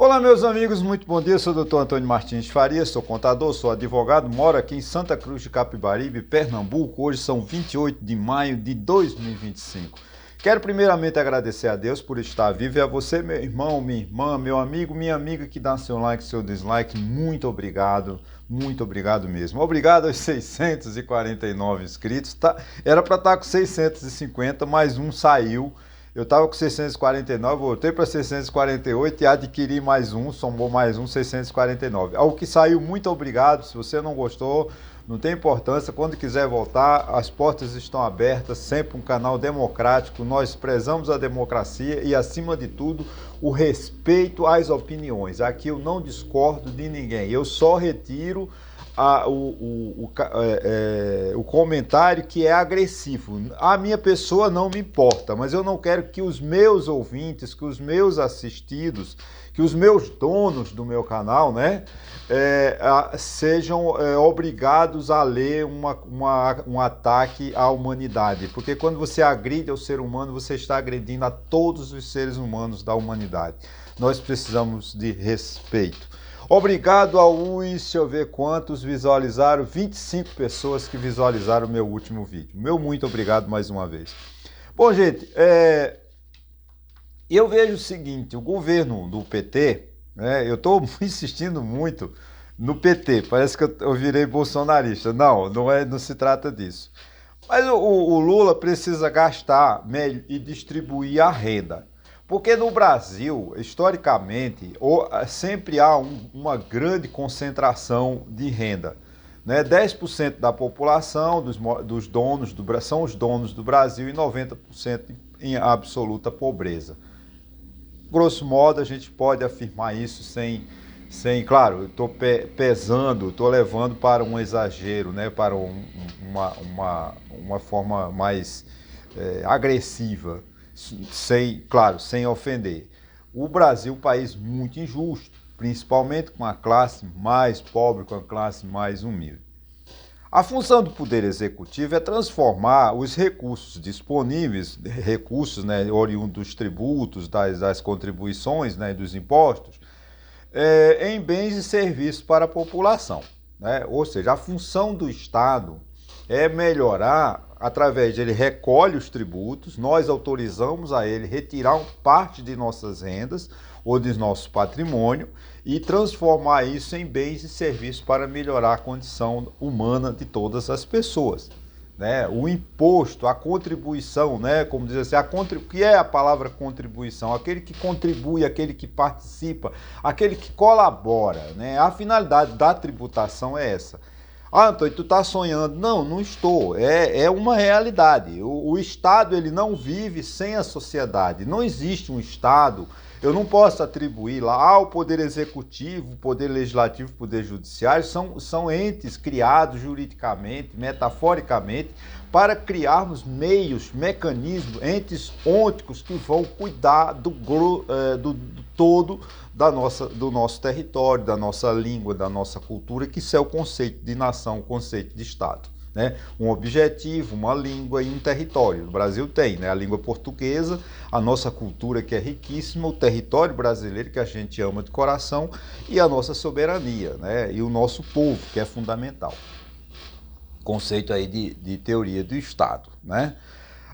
Olá, meus amigos, muito bom dia. Eu sou o doutor Antônio Martins Farias, sou contador, sou advogado, moro aqui em Santa Cruz de Capibaribe, Pernambuco. Hoje são 28 de maio de 2025. Quero primeiramente agradecer a Deus por estar vivo e a você, meu irmão, minha irmã, meu amigo, minha amiga que dá seu like, seu dislike. Muito obrigado mesmo. Obrigado aos 649 inscritos. Era para estar com 650, mais um saiu. Eu estava com 649, voltei para 648 e adquiri mais um, somou mais um, 649. Ao que saiu, muito obrigado. Se você não gostou, não tem importância. Quando quiser voltar, as portas estão abertas. Sempre um canal democrático. Nós prezamos a democracia e, acima de tudo, o respeito às opiniões. Aqui eu não discordo de ninguém. Eu só retiro o comentário que é agressivo. A minha pessoa não me importa, mas eu não quero que os meus ouvintes, que os meus assistidos, que os meus donos do meu canal, né, sejam obrigados a ler um ataque à humanidade. Porque quando você agride ao ser humano, você está agredindo a todos os seres humanos da humanidade. Nós precisamos de respeito. Obrigado deixa eu ver quantos visualizaram, 25 pessoas que visualizaram o meu último vídeo. Meu muito obrigado mais uma vez. Bom, gente, eu vejo o seguinte, o governo do PT, né, eu estou insistindo muito no PT, parece que eu virei bolsonarista. Não se trata disso. Mas o Lula precisa gastar e distribuir a renda. Porque no Brasil, historicamente, sempre há uma grande concentração de renda. Né? 10% da população, dos donos são os donos do Brasil e 90% em absoluta pobreza. Grosso modo, a gente pode afirmar isso claro, eu estou pesando, estou levando para um exagero, né? Para uma forma mais agressiva. Sem ofender. O Brasil é um país muito injusto, principalmente com a classe mais pobre, com a classe mais humilde. A função do Poder Executivo é transformar os recursos disponíveis, recursos, né, oriundos dos tributos, das contribuições, né, dos impostos, em bens e serviços para a população. Né? Ou seja, a função do Estado é melhorar, através de ele recolhe os tributos, nós autorizamos a ele retirar parte de nossas rendas ou de nosso patrimônio e transformar isso em bens e serviços para melhorar a condição humana de todas as pessoas. Né? O imposto, a contribuição, né? Como diz assim, o que é a palavra contribuição? Aquele que contribui, aquele que participa, aquele que colabora. Né? A finalidade da tributação é essa. Antônio, tu está sonhando? Não estou. É uma realidade. O Estado ele não vive sem a sociedade. Não existe um Estado. Eu não posso atribuir lá o Poder Executivo, o Poder Legislativo, o Poder Judiciário. São entes criados juridicamente, metaforicamente, para criarmos meios, mecanismos, entes ônticos que vão cuidar do todo do nosso território, da nossa língua, da nossa cultura, que isso é o conceito de nação, o conceito de Estado. Né? Um objetivo, uma língua e um território. O Brasil tem, né? A língua portuguesa, a nossa cultura que é riquíssima, o território brasileiro que a gente ama de coração e a nossa soberania, né? E o nosso povo, que é fundamental. Conceito aí de teoria do Estado. Né?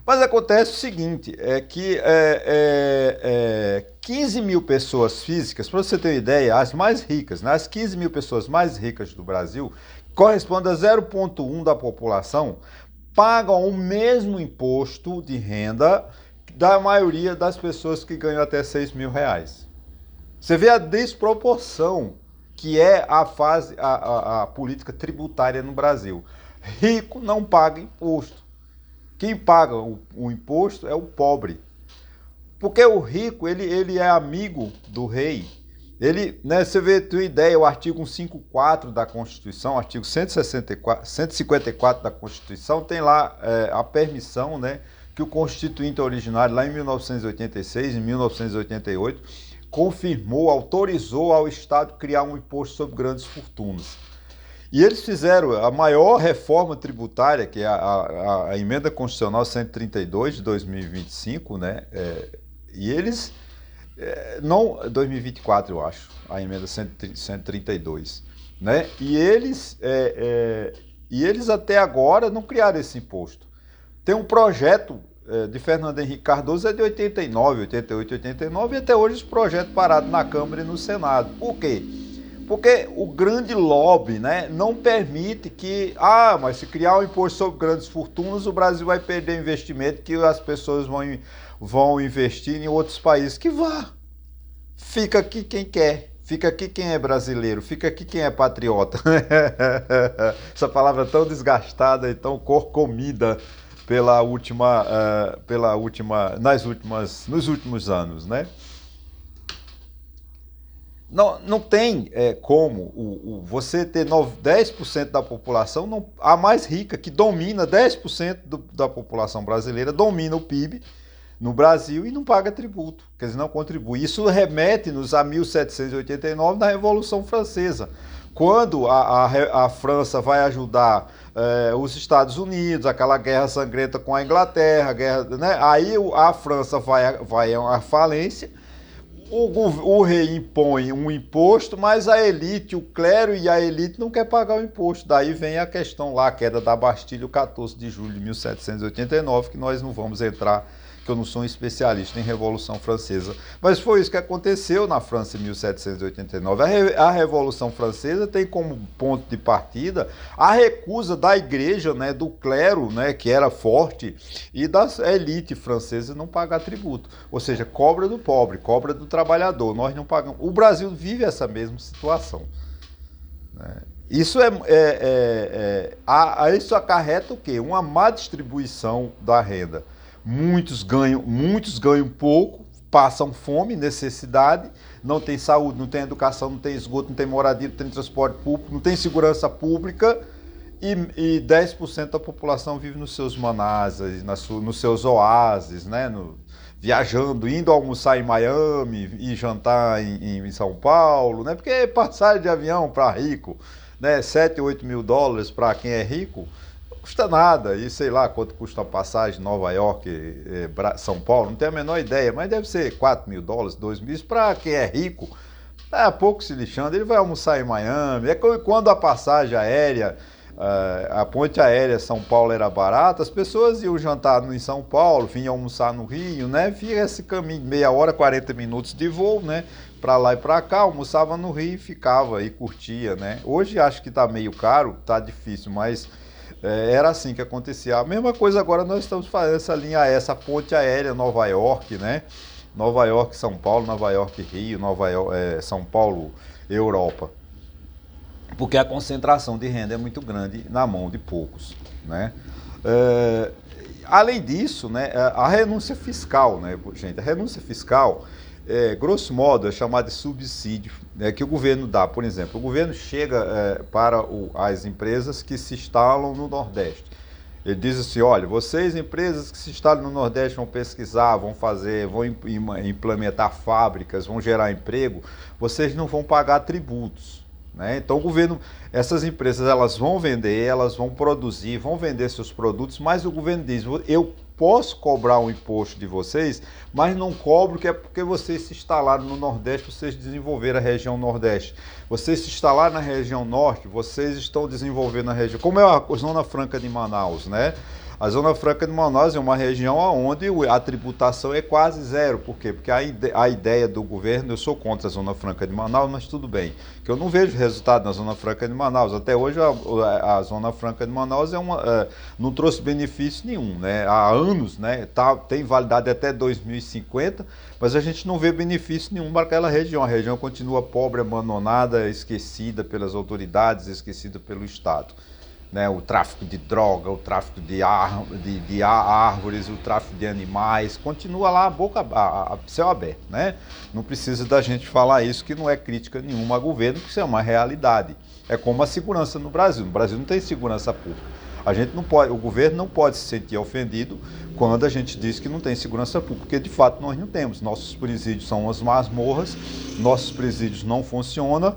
Mas acontece o seguinte, é que 15 mil pessoas físicas, para você ter uma ideia, as mais ricas, né? As 15 mil pessoas mais ricas do Brasil, corresponde a 0,1% da população, pagam o mesmo imposto de renda da maioria das pessoas que ganham até 6 mil reais. Você vê a desproporção que é a política tributária no Brasil. Rico não paga imposto. Quem paga o imposto é o pobre. Porque o rico, ele é amigo do rei. Ele, né, você vê, tua ideia, o artigo 154 da Constituição, artigo 154 da Constituição, tem lá a permissão, né, que o Constituinte originário, lá em 1986, em 1988, confirmou, autorizou ao Estado criar um imposto sobre grandes fortunas. E eles fizeram a maior reforma tributária, que é a Emenda Constitucional 132 de 2025, né? E eles Não, 2024, eu acho, a emenda 132, né? E eles até agora não criaram esse imposto. Tem um projeto de Fernando Henrique Cardoso, é de 89, 88, 89, e até hoje esse projeto parado na Câmara e no Senado. Por quê? Porque o grande lobby, né, não permite que, mas se criar um imposto sobre grandes fortunas, o Brasil vai perder investimento, que as pessoas vão investir em outros países. Que vá. Fica aqui quem quer. Fica aqui quem é brasileiro, fica aqui quem é patriota. Essa palavra tão desgastada e tão corcomida nos últimos anos, né? Não tem como você ter 10% da população, a mais rica, que domina 10% da população brasileira, domina o PIB no Brasil e não paga tributo, quer dizer, não contribui. Isso remete-nos a 1789, na Revolução Francesa, quando a França vai ajudar os Estados Unidos, aquela guerra sangrenta com a Inglaterra, né? Aí a França vai à falência. O rei impõe um imposto, mas a elite, o clero e a elite não quer pagar o imposto. Daí vem a questão lá, a queda da Bastilha, o 14 de julho de 1789, que nós não vamos entrar, que eu não sou um especialista em Revolução Francesa. Mas foi isso que aconteceu na França em 1789. A Revolução Francesa tem como ponto de partida a recusa da igreja, né, do clero, né, que era forte, e da elite francesa não pagar tributo. Ou seja, cobra do pobre, cobra do trabalhador. Nós não pagamos. O Brasil vive essa mesma situação, né? Isso isso acarreta o quê? Uma má distribuição da renda. Muitos ganham pouco, passam fome, necessidade, não tem saúde, não tem educação, não tem esgoto, não tem moradia, não tem transporte público, não tem segurança pública, e 10% da população vive nos seus manazes, nos seus oásis, né? Viajando, indo almoçar em Miami e jantar em São Paulo, né? Porque passagem de avião para rico, né? 7, 8 mil dólares para quem é rico, custa nada. E sei lá quanto custa a passagem Nova York, São Paulo, não tenho a menor ideia, mas deve ser 4 mil dólares, 2 mil. Isso para quem é rico, tá pouco se lixando. Ele vai almoçar em Miami. É quando a passagem aérea, a ponte aérea São Paulo era barata, as pessoas iam jantar em São Paulo, vinham almoçar no Rio, né? Via esse caminho, meia hora, 40 minutos de voo, né? Para lá e para cá, almoçava no Rio e ficava e curtia, né? Hoje acho que tá meio caro, tá difícil, mas era assim que acontecia. A mesma coisa agora nós estamos fazendo essa ponte aérea Nova York, né? Nova York, São Paulo, Nova York, Rio, São Paulo, Europa. Porque a concentração de renda é muito grande na mão de poucos, né? Além disso, né, a renúncia fiscal, né, gente? A renúncia fiscal, grosso modo, é chamada de subsídio, né, que o governo dá. Por exemplo, o governo chega para as empresas que se instalam no Nordeste. Ele diz assim: olha, vocês, empresas que se instalam no Nordeste, vão pesquisar, vão implementar fábricas, vão gerar emprego, vocês não vão pagar tributos, né? Então o governo, essas empresas, elas vão vender, elas vão produzir, vão vender seus produtos, mas o governo diz: eu posso cobrar um imposto de vocês, mas não cobro, que é porque vocês se instalaram no Nordeste, vocês desenvolveram a região Nordeste. Vocês se instalaram na região Norte, vocês estão desenvolvendo a região. Como é a Zona Franca de Manaus, né? A Zona Franca de Manaus é uma região onde a tributação é quase zero. Por quê? Porque a ideia do governo, eu sou contra a Zona Franca de Manaus, mas tudo bem, que eu não vejo resultado na Zona Franca de Manaus. Até hoje a Zona Franca de Manaus não trouxe benefício nenhum, né? Há anos, né? Tem validade até 2050, mas a gente não vê benefício nenhum para aquela região. A região continua pobre, abandonada, esquecida pelas autoridades, esquecida pelo Estado. Né, o tráfico de droga, o tráfico de árvores, o tráfico de animais, continua lá a céu aberto, né? Não precisa da gente falar isso, que não é crítica nenhuma ao governo, que isso é uma realidade. É como a segurança no Brasil. No Brasil não tem segurança pública. A gente não pode, o governo não pode se sentir ofendido quando a gente diz que não tem segurança pública, porque de fato nós não temos. Nossos presídios são umas masmorras, nossos presídios não funcionam,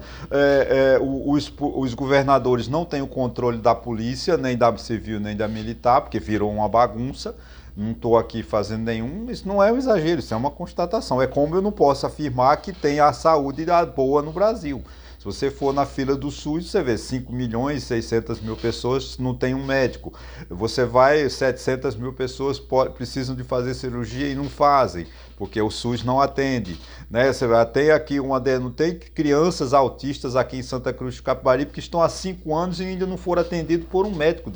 os governadores não têm o controle da polícia, nem da civil, nem da militar, porque virou uma bagunça. Não estou aqui fazendo nenhum, isso não é um exagero, isso é uma constatação. É como eu não posso afirmar que tem a saúde boa no Brasil. Se você for na fila do SUS, você vê 5 milhões e 600 mil pessoas não tem um médico. Você vai, 700 mil pessoas precisam de fazer cirurgia e não fazem, porque o SUS não atende. Né? Você vai, tem aqui não tem crianças autistas aqui em Santa Cruz de Capibaribe que estão há 5 anos e ainda não foram atendidos por um médico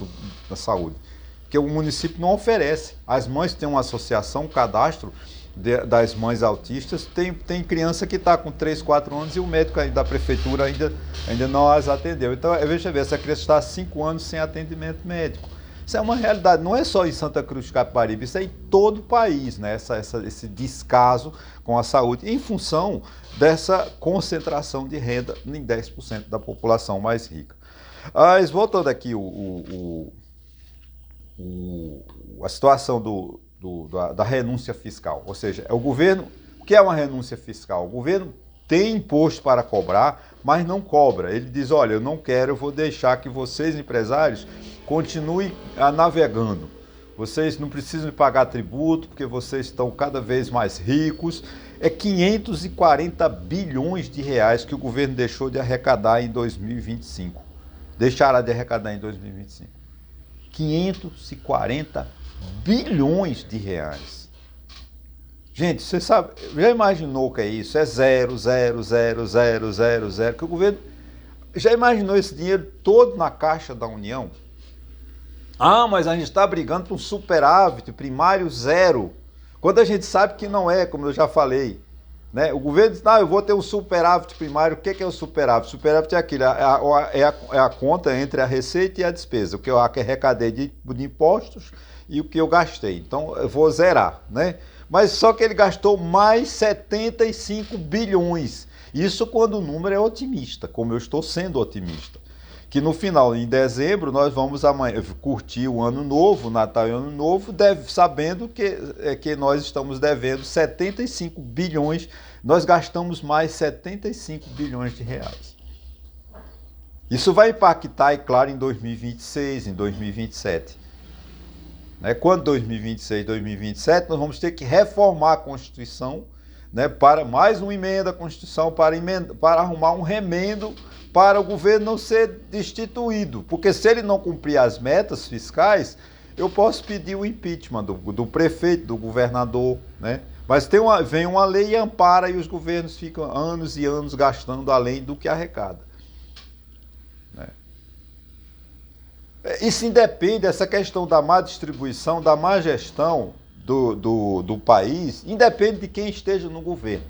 da saúde. Que o município não oferece. As mães têm uma associação, um cadastro das mães autistas, tem criança que está com 3, 4 anos e o médico da prefeitura ainda não as atendeu. Então, veja bem, essa criança está há 5 anos sem atendimento médico. Isso é uma realidade, não é só em Santa Cruz de Capibaribe, isso é em todo o país, né? Esse descaso com a saúde, em função dessa concentração de renda em 10% da população mais rica. Mas, voltando aqui a situação da renúncia fiscal, ou seja, é o governo, o que é uma renúncia fiscal? O governo tem imposto para cobrar, mas não cobra. Ele diz, olha, eu não quero, eu vou deixar que vocês, empresários, continuem navegando. Vocês não precisam pagar tributo, porque vocês estão cada vez mais ricos. É 540 bilhões de reais que o governo deixou de arrecadar em 2025. Deixará de arrecadar em 2025. 540 bilhões de reais. Gente, você sabe, já imaginou o que é isso? É 0,00000, que o governo já imaginou esse dinheiro todo na Caixa da União? Ah, mas a gente está brigando por um superávit primário zero, quando a gente sabe que não é, como eu já falei. Né? O governo diz, eu vou ter um superávit primário. O que é o superávit? O superávit é aquilo, é a conta entre a receita e a despesa, o que eu arrecadei de impostos e o que eu gastei. Então, eu vou zerar, né? Mas só que ele gastou mais 75 bilhões. Isso quando o número é otimista, como eu estou sendo otimista. Que no final, em dezembro, nós vamos curtir o Ano Novo, Natal e Ano Novo, sabendo que nós estamos devendo 75 bilhões, nós gastamos mais 75 bilhões de reais. Isso vai impactar, é claro, em 2026, em 2027. Quando 2026, 2027, nós vamos ter que reformar a Constituição, né, para mais uma emenda à Constituição, para arrumar um remendo para o governo não ser destituído. Porque se ele não cumprir as metas fiscais, eu posso pedir o impeachment do prefeito, do governador, né? Mas vem uma lei e ampara e os governos ficam anos e anos gastando além do que arrecada. Né? Isso independe, essa questão da má distribuição, da má gestão do país, independe de quem esteja no governo.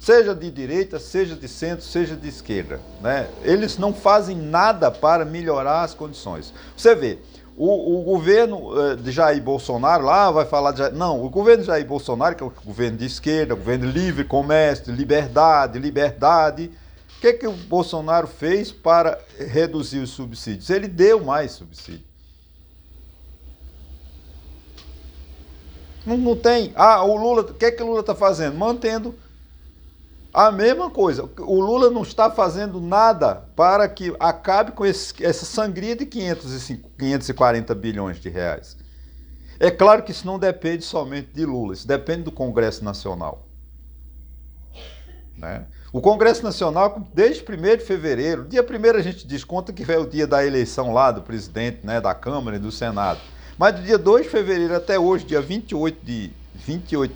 Seja de direita, seja de centro, seja de esquerda. Né? Eles não fazem nada para melhorar as condições. Você vê, o governo de Jair Bolsonaro, lá vai falar de Jair... Não, o governo de Jair Bolsonaro, que é o governo de esquerda, o governo de livre comércio, liberdade. O que o Bolsonaro fez para reduzir os subsídios? Ele deu mais subsídio. Não tem. O Lula, o que o Lula está fazendo? Mantendo a mesma coisa. O Lula não está fazendo nada para que acabe com essa sangria de 540 bilhões de reais. É claro que isso não depende somente de Lula, isso depende do Congresso Nacional. Né? O Congresso Nacional, desde 1º de fevereiro, dia 1º a gente desconta que é o dia da eleição lá do presidente, né, da Câmara e do Senado. Mas do dia 2 de fevereiro até hoje, dia 28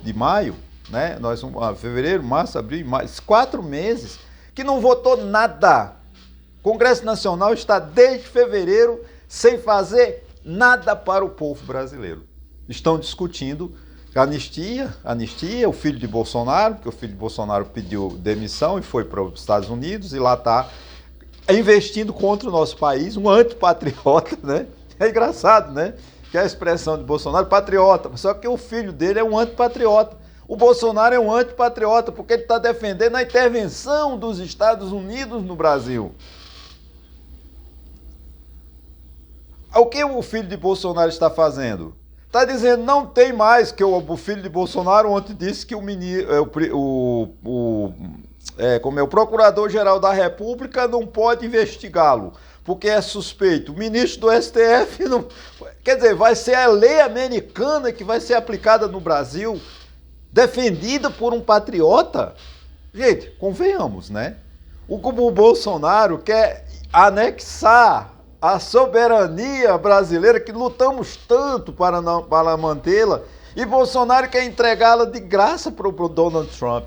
de maio, né? Nós fevereiro, março, abril, maio, 4 meses que não votou nada. O Congresso Nacional está desde fevereiro sem fazer nada para o povo brasileiro. Estão discutindo anistia, o filho de Bolsonaro, porque o filho de Bolsonaro pediu demissão e foi para os Estados Unidos e lá está investindo contra o nosso país, um antipatriota, né? É engraçado, né? Que é a expressão de Bolsonaro, patriota, só que o filho dele é um antipatriota. O Bolsonaro é um antipatriota porque ele está defendendo a intervenção dos Estados Unidos no Brasil. O que o filho de Bolsonaro está fazendo? Está dizendo não tem mais, que o filho de Bolsonaro ontem disse que o Procurador-Geral da República não pode investigá-lo, porque é suspeito. O ministro do STF não... Quer dizer, vai ser a lei americana que vai ser aplicada no Brasil, defendida por um patriota? Gente, convenhamos, né? O Bolsonaro quer anexar a soberania brasileira, que lutamos tanto para mantê-la, e Bolsonaro quer entregá-la de graça para o Donald Trump.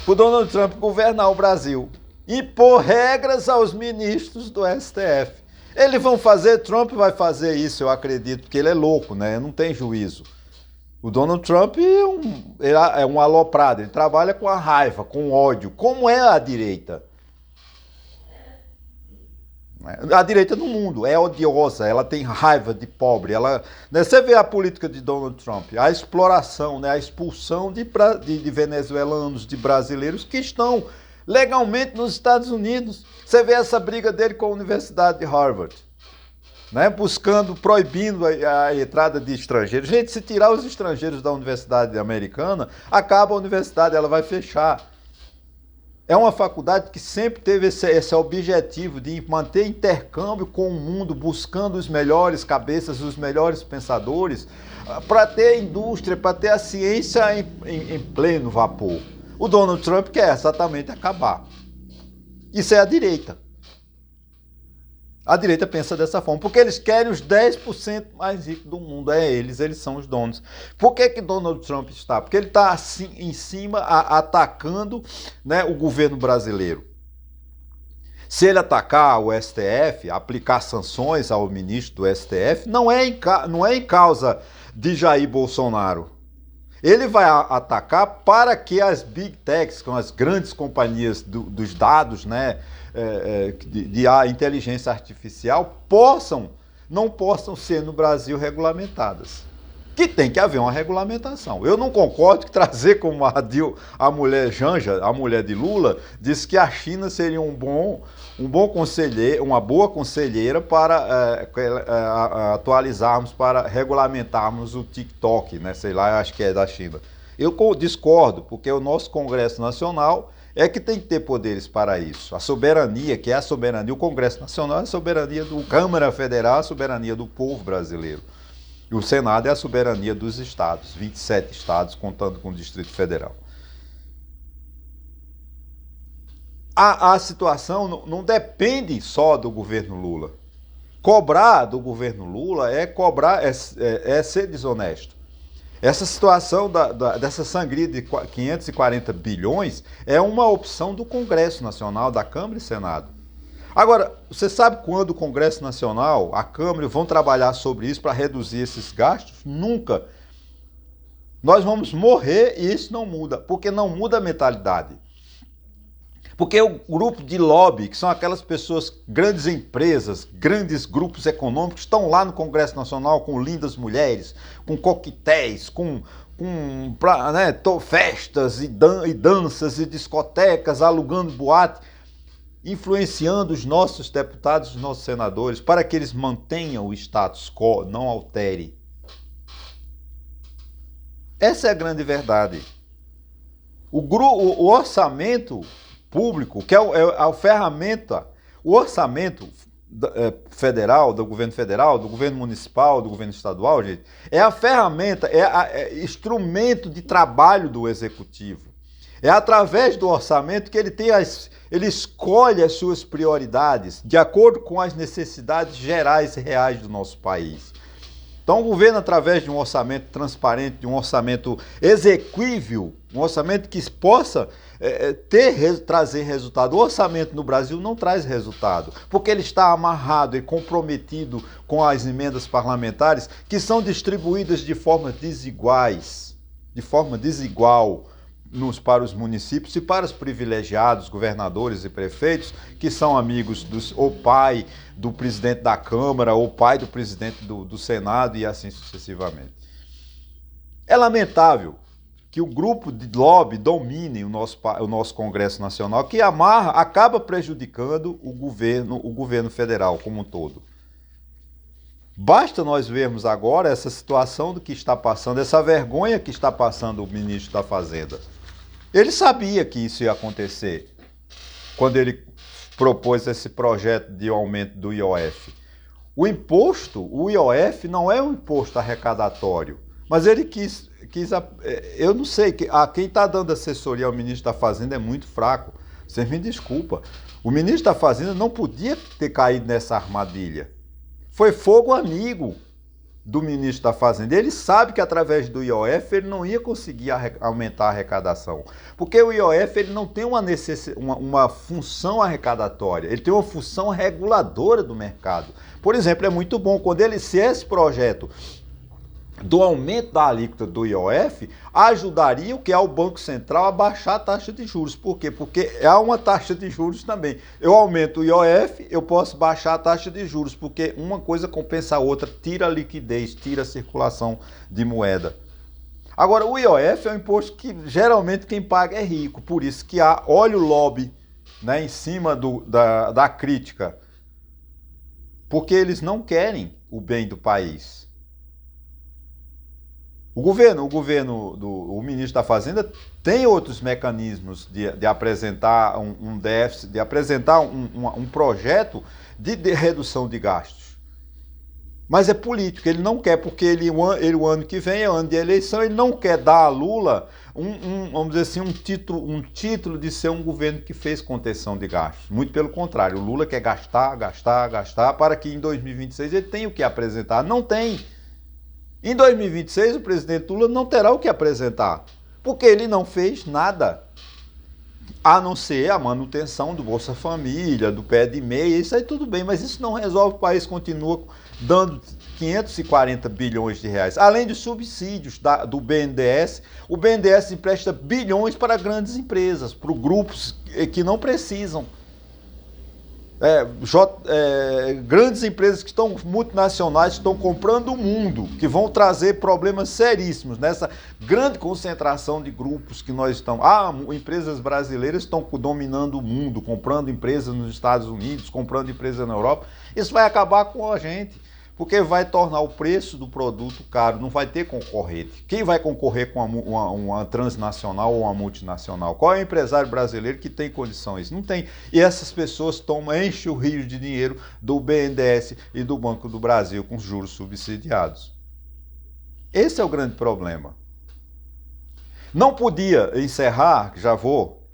Para o Donald Trump governar o Brasil. Impor regras aos ministros do STF. Eles vão fazer, Trump vai fazer isso, eu acredito, porque ele é louco, né? Não tem juízo. O Donald Trump é um aloprado, ele trabalha com a raiva, com o ódio, como é a direita. A direita no mundo é odiosa, ela tem raiva de pobre. Você vê a política de Donald Trump, a exploração, né, a expulsão de venezuelanos, de brasileiros que estão legalmente nos Estados Unidos. Você vê essa briga dele com a Universidade de Harvard, né, proibindo a entrada de estrangeiros. Gente, se tirar os estrangeiros da Universidade Americana, acaba a universidade, ela vai fechar. É uma faculdade que sempre teve esse objetivo de manter intercâmbio com o mundo, buscando os melhores cabeças, os melhores pensadores, para ter a indústria, para ter a ciência em pleno vapor. O Donald Trump quer exatamente acabar. Isso é a direita. A direita pensa dessa forma, porque eles querem os 10% mais ricos do mundo, eles são os donos. Por que Donald Trump está? Porque ele está assim, em cima, atacando, né, o governo brasileiro. Se ele atacar o STF, aplicar sanções ao ministro do STF, não é em causa de Jair Bolsonaro. Ele vai atacar para que as big techs, com as grandes companhias dos dados, né, de inteligência artificial, não possam ser no Brasil regulamentadas. Que tem que haver uma regulamentação. Eu não concordo que trazer como a mulher Janja, a mulher de Lula, disse que a China seria um bom conselheiro, uma boa conselheira para atualizarmos, para regulamentarmos o TikTok, né? Sei lá, acho que é da China. Eu discordo, porque o nosso Congresso Nacional é que tem que ter poderes para isso. A soberania, que é a soberania, o Congresso Nacional é a soberania do Câmara Federal, a soberania do povo brasileiro. E o Senado é a soberania dos estados, 27 estados, contando com o Distrito Federal. A situação não depende só do governo Lula. Cobrar do governo Lula é ser desonesto. Essa situação dessa sangria de 540 bilhões é uma opção do Congresso Nacional, da Câmara e Senado. Agora, você sabe quando o Congresso Nacional, a Câmara, vão trabalhar sobre isso para reduzir esses gastos? Nunca. Nós vamos morrer e isso não muda, porque não muda a mentalidade. Porque o grupo de lobby, que são aquelas pessoas, grandes empresas, grandes grupos econômicos, estão lá no Congresso Nacional com lindas mulheres, com coquetéis, com festas e danças e discotecas, alugando boate, influenciando os nossos deputados, os nossos senadores, para que eles mantenham o status quo, não altere. Essa é a grande verdade. O orçamento público, que é a ferramenta, o orçamento federal, do governo municipal, do governo estadual, gente, é a ferramenta, é instrumento de trabalho do executivo. É através do orçamento que ele escolhe as suas prioridades de acordo com as necessidades gerais e reais do nosso país. Então o governo, através de um orçamento transparente, de um orçamento exequível, um orçamento que possa trazer resultado. O orçamento no Brasil não traz resultado, porque ele está amarrado e comprometido com as emendas parlamentares que são distribuídas de forma desigual para os municípios e para os privilegiados, governadores e prefeitos, que são amigos ou pai do presidente da Câmara, ou pai do presidente do Senado e assim sucessivamente. É lamentável que o grupo de lobby domine o nosso Congresso Nacional, que acaba prejudicando o governo federal como um todo. Basta nós vermos agora essa situação do que está passando, essa vergonha que está passando o ministro da Fazenda. Ele sabia que isso ia acontecer quando ele propôs esse projeto de aumento do IOF. O imposto, o IOF, não é um imposto arrecadatório, mas ele quis eu não sei, quem está dando assessoria ao ministro da Fazenda é muito fraco. Vocês me desculpam. O ministro da Fazenda não podia ter caído nessa armadilha. Foi fogo amigo do ministro da Fazenda. Ele sabe que através do IOF ele não ia conseguir aumentar a arrecadação. Porque o IOF ele não tem uma função arrecadatória, ele tem uma função reguladora do mercado. Por exemplo, é muito bom quando se esse projeto do aumento da alíquota do IOF ajudaria o que é o Banco Central a baixar a taxa de juros. Por quê? Porque há uma taxa de juros também. Eu aumento o IOF, eu posso baixar a taxa de juros, porque uma coisa compensa a outra, tira a liquidez, tira a circulação de moeda. Agora, o IOF é um imposto que geralmente quem paga é rico, por isso que olha o lobby, né, em cima da crítica, porque eles não querem o bem do país. O ministro da Fazenda tem outros mecanismos de apresentar um déficit, de apresentar um projeto de redução de gastos. Mas é político, ele não quer, porque o ano que vem é ano de eleição, ele não quer dar a Lula vamos dizer assim, um título de ser um governo que fez contenção de gastos. Muito pelo contrário, o Lula quer gastar, para que em 2026 ele tenha o que apresentar. Não tem. Em 2026, o presidente Lula não terá o que apresentar, porque ele não fez nada, a não ser a manutenção do Bolsa Família, do pé de meia, isso aí tudo bem, mas isso não resolve, o país continua dando 540 bilhões de reais, além de subsídios do BNDES. O BNDES empresta bilhões para grandes empresas, para grupos que não precisam. Grandes empresas que estão multinacionais, que estão comprando o mundo, que vão trazer problemas seríssimos nessa grande concentração de grupos que nós estamos. Empresas brasileiras estão dominando o mundo, comprando empresas nos Estados Unidos, comprando empresas na Europa. Isso vai acabar com a gente, porque vai tornar o preço do produto caro, não vai ter concorrente. Quem vai concorrer com uma transnacional ou uma multinacional? Qual é o empresário brasileiro que tem condições? Não tem. E essas pessoas enchem o rio de dinheiro do BNDES e do Banco do Brasil com juros subsidiados. Esse é o grande problema. Não podia encerrar, já vou,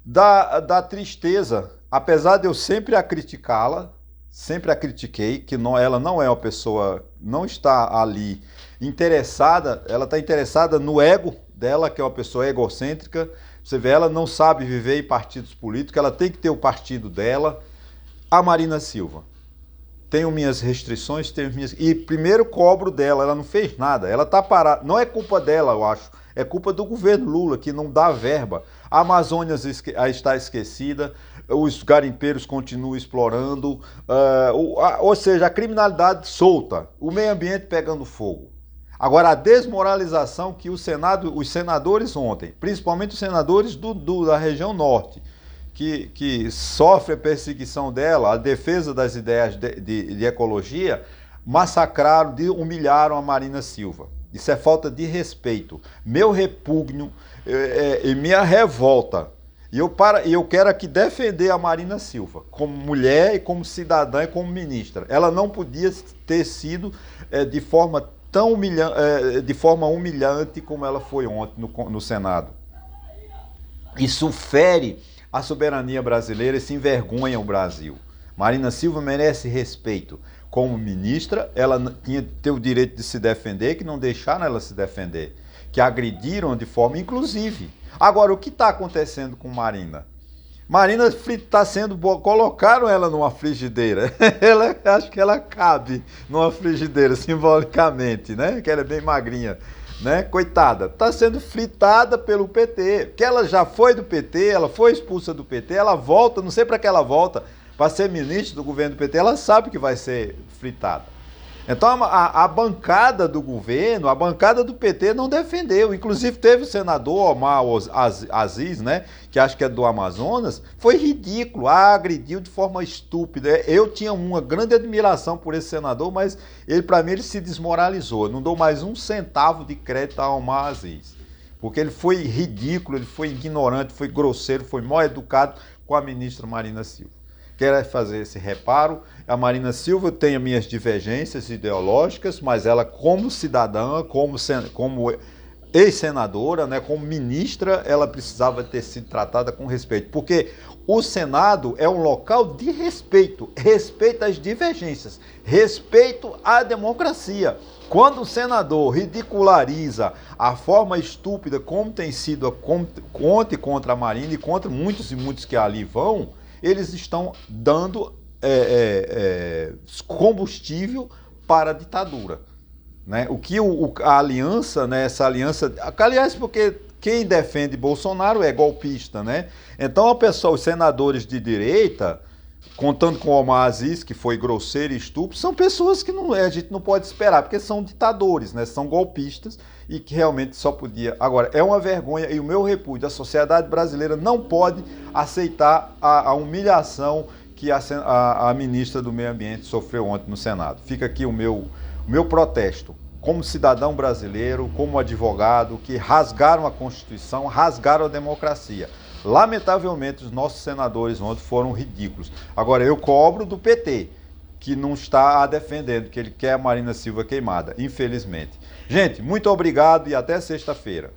da tristeza, apesar de eu sempre a criticá-la, sempre a critiquei, que ela não é uma pessoa, não está ali interessada, ela está interessada no ego dela, que é uma pessoa egocêntrica. Você vê, ela não sabe viver em partidos políticos, ela tem que ter o partido dela. A Marina Silva. Tenho minhas restrições, e primeiro cobro dela, ela não fez nada, ela está parada, não é culpa dela, eu acho, é culpa do governo Lula, que não dá verba. A Amazônia está esquecida, os garimpeiros continuam explorando, ou seja, a criminalidade solta, o meio ambiente pegando fogo. Agora, a desmoralização que os senadores ontem, principalmente os senadores da região norte, que sofre a perseguição dela, a defesa das ideias de ecologia, massacraram, humilharam a Marina Silva. Isso é falta de respeito. Meu repúgnio e minha revolta. E eu quero aqui defender a Marina Silva, como mulher e como cidadã e como ministra. Ela não podia ter sido de forma humilhante como ela foi ontem no Senado. Isso fere a soberania brasileira e se envergonha o Brasil. Marina Silva merece respeito. Como ministra, ela tinha que ter o direito de se defender, que não deixaram ela se defender, que agrediram de forma inclusive. Agora, o que está acontecendo com Marina? Marina está colocaram ela numa frigideira. Acho que ela cabe numa frigideira, simbolicamente, né? Que ela é bem magrinha, né? Coitada, está sendo fritada pelo PT, que ela já foi do PT, ela foi expulsa do PT, ela volta, não sei para que ela volta, para ser ministra do governo do PT, ela sabe que vai ser fritada. Então a bancada do governo, a bancada do PT não defendeu. Inclusive teve o senador Omar Aziz, né, que acho que é do Amazonas, foi ridículo, agrediu de forma estúpida. Eu tinha uma grande admiração por esse senador, mas ele, para mim, ele se desmoralizou. Eu não dou mais um centavo de crédito a Omar Aziz, porque ele foi ridículo, ele foi ignorante, foi grosseiro, foi mal educado com a ministra Marina Silva. Quero fazer esse reparo. A Marina Silva tem as minhas divergências ideológicas, mas ela, como cidadã, como ex-senadora, né, como ministra, ela precisava ter sido tratada com respeito, porque o Senado é um local de respeito, respeito às divergências, respeito à democracia. Quando o senador ridiculariza a forma estúpida como tem sido contra a Marina e contra muitos e muitos que ali vão, eles estão dando combustível para a ditadura. Né? O que a aliança, né, essa aliança, aliás, porque quem defende Bolsonaro é golpista, né? Então os senadores de direita, contando com o Omar Aziz, que foi grosseiro e estúpido, são pessoas que a gente não pode esperar, porque são ditadores, né? São golpistas e que realmente só podia. Agora, é uma vergonha e o meu repúdio, a sociedade brasileira não pode aceitar a humilhação que a ministra do Meio Ambiente sofreu ontem no Senado. Fica aqui o meu protesto, como cidadão brasileiro, como advogado, que rasgaram a Constituição, rasgaram a democracia. Lamentavelmente, os nossos senadores ontem foram ridículos. Agora, eu cobro do PT, que não está a defendendo, que ele quer a Marina Silva queimada, infelizmente. Gente, muito obrigado e até sexta-feira.